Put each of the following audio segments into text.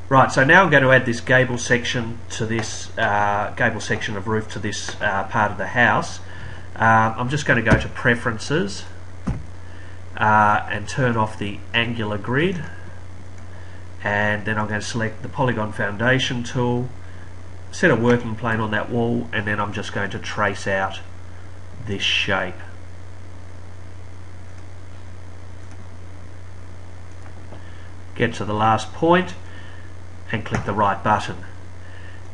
Right, so now I'm going to add this gable section to this gable section of roof to this part of the house. I'm just going to go to Preferences and turn off the angular grid, and then I'm going to select the Polygon Foundation tool, set a working plane on that wall, and then I'm just going to trace out this shape. Get to the last point and click the right button.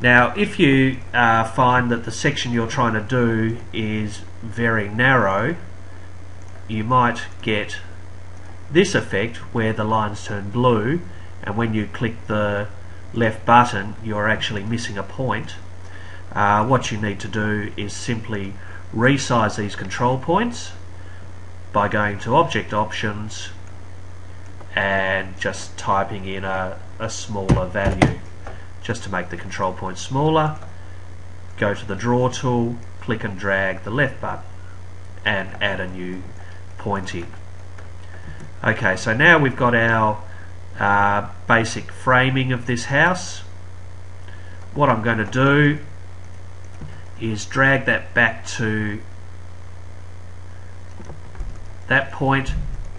Now if you find that the section you're trying to do is very narrow, you might get this effect where the lines turn blue, and when you click the left button you're actually missing a point. What you need to do is simply resize these control points by going to Object Options and just typing in a smaller value just to make the control point smaller. Go to the Draw tool, click and drag the left button and add a new point in. Okay, so now we've got our basic framing of this house. What I'm going to do is drag that back to that point,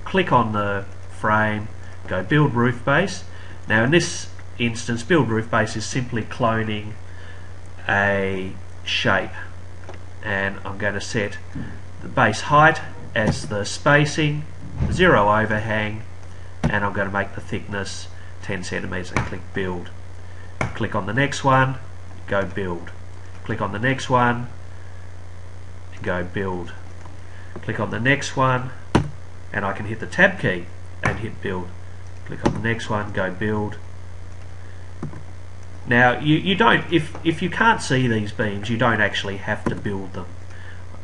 click on the frame, go Build Roof Base. Now in this instance, Build Roof Base is simply cloning a shape, and I'm going to set the base height as the spacing, 0 overhang, and I'm going to make the thickness 10 centimeters and click Build. Click on the next one, go Build. Click on the next one and go Build. Click on the next one and I can hit the Tab key and hit Build. Click on the next one, go Build. Now you don't, if you can't see these beams, you don't actually have to build them.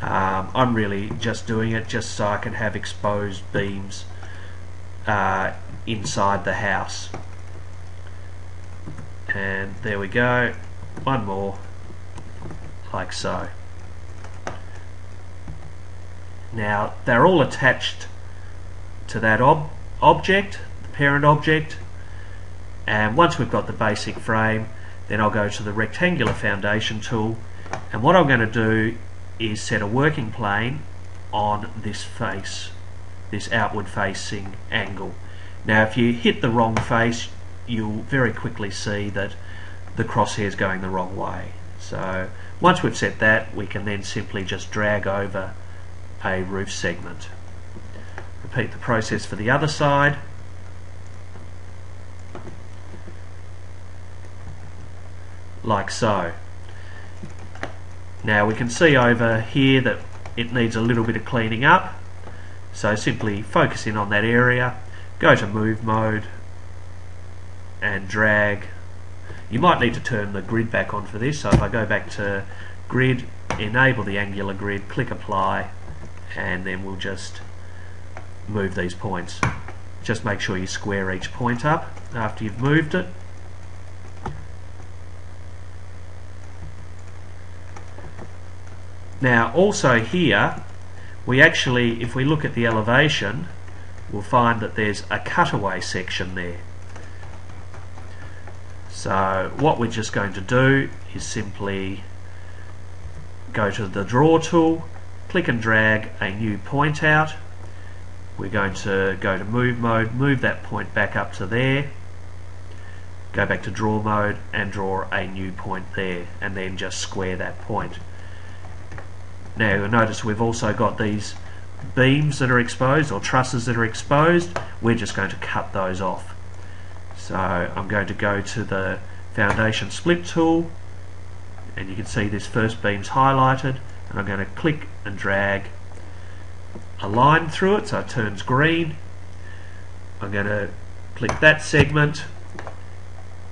I'm really just doing it just so I can have exposed beams inside the house. And there we go, one more, like so. Now they're all attached to that object, the parent object, and once we've got the basic frame, then I'll go to the rectangular foundation tool, and what I'm going to do is set a working plane on this face, this outward facing angle. Now if you hit the wrong face, you'll very quickly see that the crosshair is going the wrong way. So once we've set that, we can then simply just drag over a roof segment. Repeat the process for the other side. Like so. Now we can see over here that it needs a little bit of cleaning up, so simply focus in on that area, go to Move Mode and drag. You might need to turn the grid back on for this, so if I go back to Grid, enable the angular grid, click Apply, and then we'll just move these points. Just make sure you square each point up after you've moved it. Now also here, we actually, if we look at the elevation, we'll find that there's a cutaway section there. So what we're just going to do is simply go to the Draw tool, click and drag a new point out. We're going to go to Move Mode, move that point back up to there, go back to Draw Mode and draw a new point there, and then just square that point. Now you'll notice we've also got these beams that are exposed, or trusses that are exposed. We're just going to cut those off. So I'm going to go to the Foundation Split tool, and you can see this first beam's highlighted, and I'm going to click and drag a line through it so it turns green. I'm going to click that segment.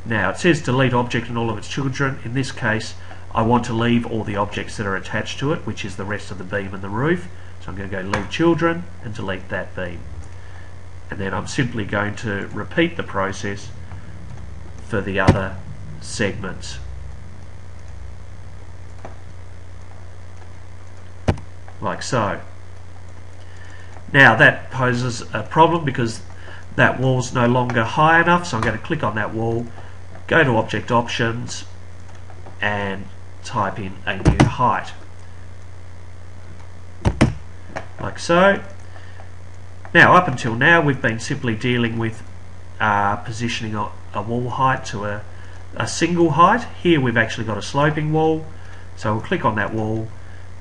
Now it says delete object and all of its children. In this case I want to leave all the objects that are attached to it, which is the rest of the beam and the roof. So I'm going to go leave children and delete that beam. And then I'm simply going to repeat the process for the other segments. Like so. Now that poses a problem because that wall's no longer high enough, so I'm going to click on that wall, go to Object Options and type in a new height, like so. Now, up until now, we've been simply dealing with positioning a wall height to a single height. Here we've actually got a sloping wall, so we'll click on that wall,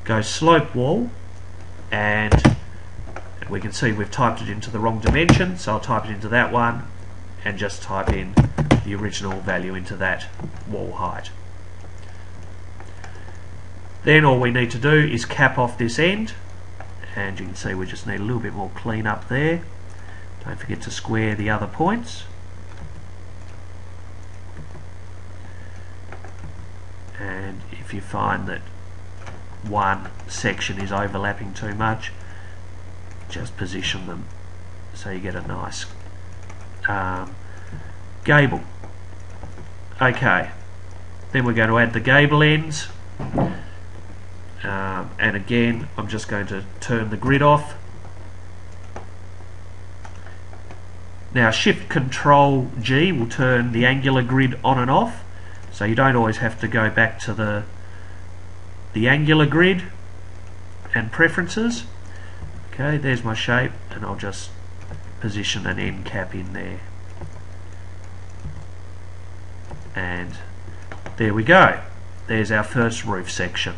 go slope wall, and we can see we've typed it into the wrong dimension, so I'll type it into that one and just type in the original value into that wall height. Then all we need to do is cap off this end, and you can see we just need a little bit more clean up there. Don't forget to square the other points. And if you find that one section is overlapping too much, just position them so you get a nice gable. Okay, then we're going to add the gable ends, and again I'm just going to turn the grid off. Now Shift Control G will turn the angular grid on and off, so you don't always have to go back to the angular grid and preferences. Okay, there's my shape, and I'll just position an end cap in there. And there we go. There's our first roof section.